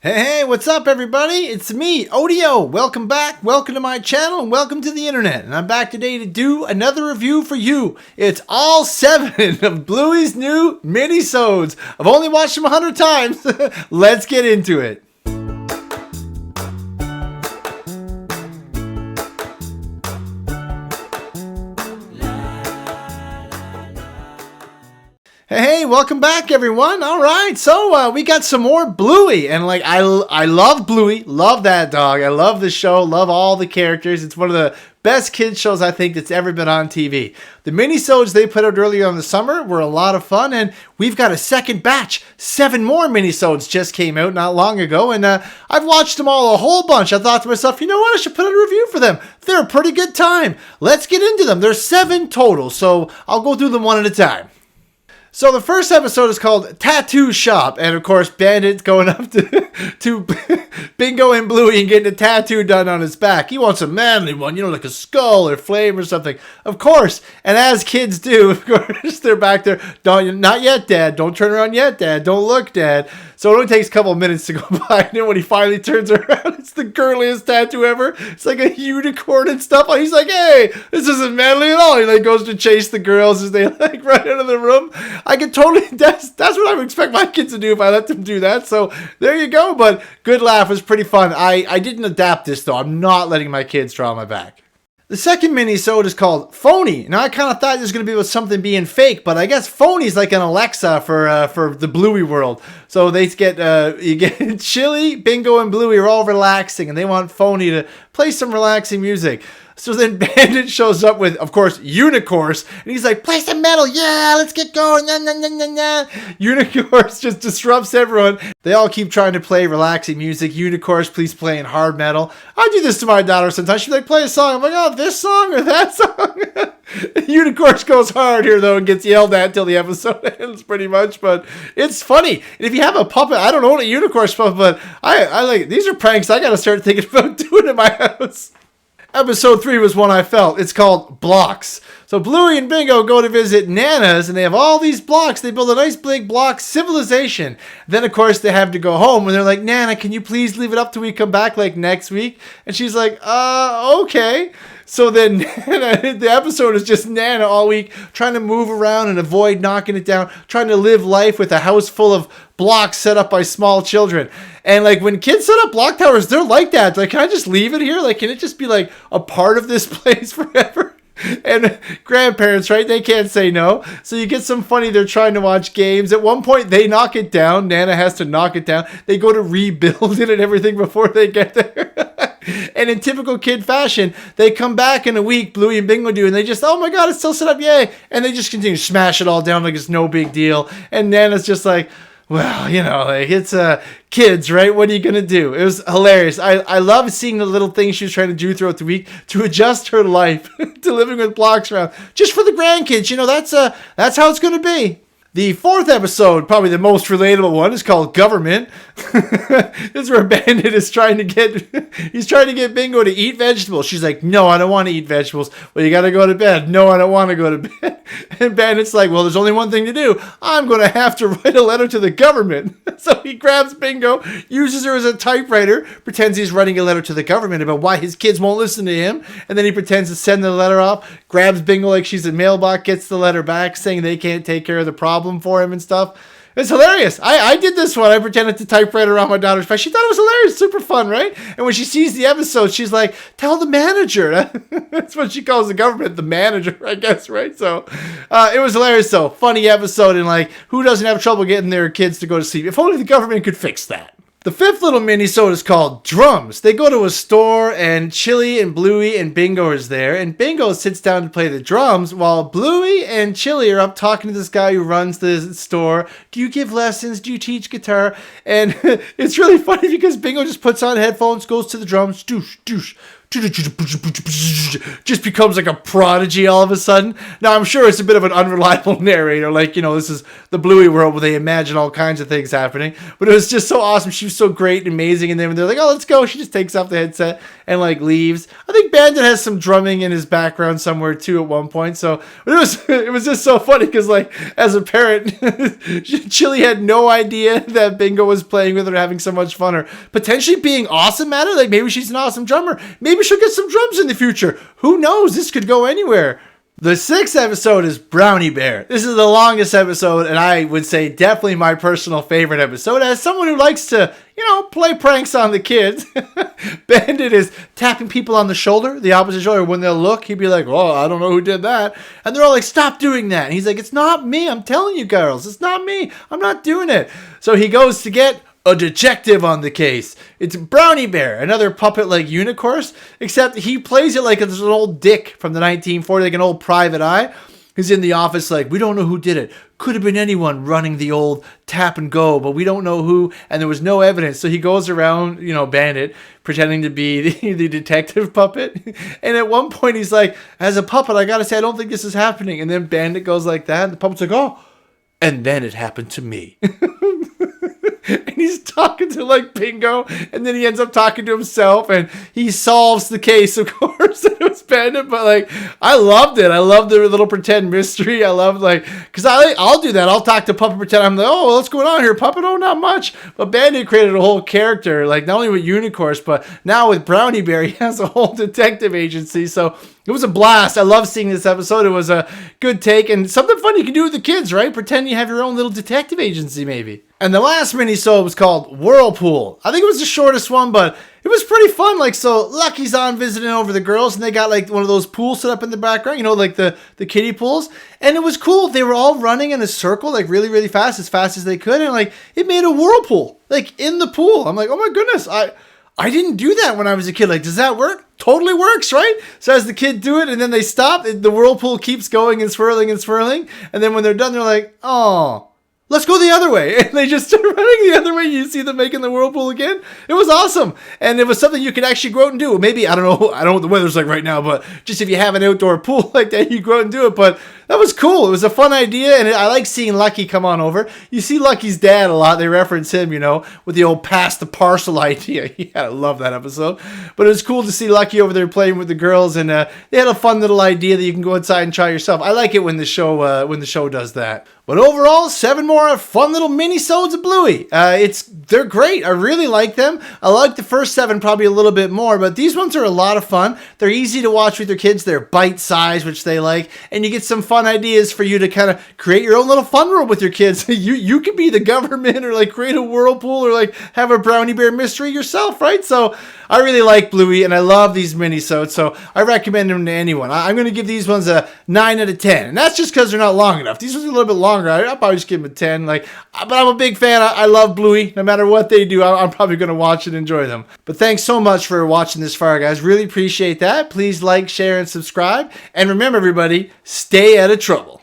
Hey, what's up everybody? It's me, Odio. Welcome back, welcome to my channel, and welcome to the internet. And I'm back today to do another review for you. It's all 7 of Bluey's new Minisodes. I've only watched them 100 times. Let's get into it. Hey, welcome back everyone. All right, so we got some more Bluey, and I love Bluey, love that dog. I love the show, love all the characters. It's one of the best kids shows I think that's ever been on TV. The minisodes they put out earlier in the summer were a lot of fun, and we've got a second batch. 7 more minisodes just came out not long ago, and I've watched them all a whole bunch. I thought to myself, you know what, I should put out a review for them. They're a pretty good time. Let's get into them. There's 7 total, so I'll go through them one at a time. So the first episode is called Tattoo Shop, and of course Bandit's going up to Bingo and Bluey and getting a tattoo done on his back. He wants a manly one, you know, like a skull or flame or something. Of course, and as kids do, of course, they're back there. Not yet, Dad. Don't turn around yet, Dad. Don't look, Dad. So it only takes a couple of minutes to go by, and then when he finally turns around, it's the girliest tattoo ever. It's like a unicorn and stuff. He's like, hey, this isn't manly at all. He goes to chase the girls as they run out of the room. I can totally, that's what I would expect my kids to do if I let them do that. So there you go. But good laugh. It was pretty fun. I didn't adapt this though. I'm not letting my kids draw my back. The second minisode is called Phony. Now I kind of thought it was going to be about something being fake, but I guess Phony is like an Alexa for the Bluey world. So they get you get Chili, Bingo, and Bluey are all relaxing, and they want Phony to play some relaxing music. So then Bandit shows up with, of course, Unicorse, and he's like, play some metal, yeah, let's get going, nah, nah, nah, nah, nah. Unicorse just disrupts everyone. They all keep trying to play relaxing music. Unicorse, please playing hard metal. I do this to my daughter sometimes. She's like, play a song. I'm like, oh, this song or that song? Unicorse goes hard here, though, and gets yelled at till the episode ends, pretty much, but it's funny. And if you have a puppet, I don't own a Unicorse puppet, but I like, these are pranks I gotta start thinking about doing in my house. Episode 3 was one I felt. It's called Blocks. So Bluey and Bingo go to visit Nana's, and they have all these blocks. They build a nice big block civilization. Then, of course, they have to go home, and they're like, Nana, can you please leave it up till we come back, next week? And she's like, okay. So then the episode is just Nana all week trying to move around and avoid knocking it down, trying to live life with a house full of blocks set up by small children. And when kids set up block towers, they're like that. Can I just leave it here? Can it just be a part of this place forever? And grandparents, right? They can't say no. So you get some funny, they're trying to watch games. At one point, they knock it down. Nana has to knock it down. They go to rebuild it and everything before they get there. And in typical kid fashion, they come back in a week, Bluey and Bingo do, and they just, oh my God, it's still set up, yay. And they just continue to smash it all down like it's no big deal. And Nana's just like, well, it's kids, right? What are you going to do? It was hilarious. I love seeing the little things she was trying to do throughout the week to adjust her life to living with blocks around. Just for the grandkids, that's how it's going to be. The 4th episode, probably the most relatable one, is called Government. This is where Bandit is trying to get Bingo to eat vegetables. She's like, no, I don't want to eat vegetables. Well, you got to go to bed. No, I don't want to go to bed. And Bandit's like, well, there's only one thing to do. I'm going to have to write a letter to the government. So he grabs Bingo, uses her as a typewriter, pretends he's writing a letter to the government about why his kids won't listen to him. And then he pretends to send the letter off, grabs Bingo like she's a mailbox, gets the letter back saying they can't take care of the problem for him and stuff. It's hilarious. I did this one. I pretended to typewrite around my daughter's face. She thought it was hilarious. Super fun, right? And when she sees the episode, she's like, tell the manager. That's what she calls the government, the manager, I guess, right? So it was hilarious, though. Funny episode, and who doesn't have trouble getting their kids to go to sleep? If only the government could fix that. The 5th little minisode is called Drums. They go to a store, and Chili and Bluey and Bingo is there, and Bingo sits down to play the drums while Bluey and Chili are up talking to this guy who runs the store. Do you give lessons? Do you teach guitar? And it's really funny because Bingo just puts on headphones, goes to the drums, doosh, doosh, just becomes like a prodigy all of a sudden. Now, I'm sure it's a bit of an unreliable narrator. Like, this is the Bluey world where they imagine all kinds of things happening. But it was just so awesome. She was so great and amazing. And then when they're like, oh, let's go, she just takes off the headset and like leaves. I think Bandit has some drumming in his background somewhere too at one point. So it was just so funny because like as a parent, Chili had no idea that Bingo was playing with her, having so much fun, or potentially being awesome at it. Like maybe she's an awesome drummer. Maybe she'll get some drums in the future. Who knows? This could go anywhere. The 6th episode is Brownie Bear. This is the longest episode, and I would say definitely my personal favorite episode. As someone who likes to, play pranks on the kids, Bandit is tapping people on the shoulder, the opposite shoulder. When they'll look, he'd be like, oh, I don't know who did that. And they're all like, stop doing that. And he's like, it's not me. I'm telling you, girls. It's not me. I'm not doing it. So he goes to get a detective on the case. It's Brownie Bear, another puppet like Unicorse, except he plays it like it's an old dick from the 1940s, like an old private eye. He's in the office like, we don't know who did it. Could have been anyone running the old tap and go, but we don't know who, and there was no evidence. So he goes around, Bandit, pretending to be the detective puppet. And at one point he's like, as a puppet, I gotta say, I don't think this is happening. And then Bandit goes like that, and the puppet's like, oh, and then it happened to me. And he's talking to like Bingo, and then he ends up talking to himself, and he solves the case, of course. It was Bandit, but like I loved it. I loved the little pretend mystery. I loved because I'll do that. I'll talk to Puppet pretend. I'm like, oh, what's going on here, Puppet? Oh, not much. But Bandit created a whole character, like not only with Unicorse, but now with Brownie Bear, he has a whole detective agency. So it was a blast. I love seeing this episode. It was a good take and something fun you can do with the kids, right? Pretend you have your own little detective agency, maybe. And the last minisode was called Whirlpool. I think it was the shortest one, but it was pretty fun. Like, so Lucky's on visiting over the girls, and they got like one of those pools set up in the background, like the kiddie pools. And it was cool. They were all running in a circle, like really, really fast as they could. And like, it made a whirlpool, like in the pool. I'm like, oh my goodness, I didn't do that when I was a kid. Like, does that work? Totally works, right? So as the kid do it and then they stop, the whirlpool keeps going and swirling and swirling. And then when they're done, they're like, oh, let's go the other way. And they just start running the other way. You see them making the whirlpool again. It was awesome. And it was something you could actually go out and do. Maybe, I don't know what the weather's like right now, but just if you have an outdoor pool like that, you go out and do it. But that was cool. It was a fun idea. And I like seeing Lucky come on over. You see Lucky's dad a lot. They reference him, with the old pass the parcel idea. Yeah, I love that episode. But it was cool to see Lucky over there playing with the girls. And they had a fun little idea that you can go inside and try yourself. I like it when the show does that. But overall, 7 more fun little minisodes of Bluey. They're great. I really like them. I like the first 7 probably a little bit more, but these ones are a lot of fun. They're easy to watch with your kids. They're bite-sized, which they like, and you get some fun ideas for you to kind of create your own little fun world with your kids. You could be the government or like create a whirlpool or like have a Brownie Bear mystery yourself, right? So I really like Bluey, and I love these minisodes, so I recommend them to anyone. I'm going to give these ones a 9 out of 10, and that's just because they're not long enough. These ones are a little bit longer. I'll probably just give them a 10. But I'm a big fan. I love Bluey. No matter what they do, I'm probably going to watch and enjoy them. But thanks so much for watching this far, guys. Really appreciate that. Please like, share, and subscribe. And remember, everybody, stay out of trouble.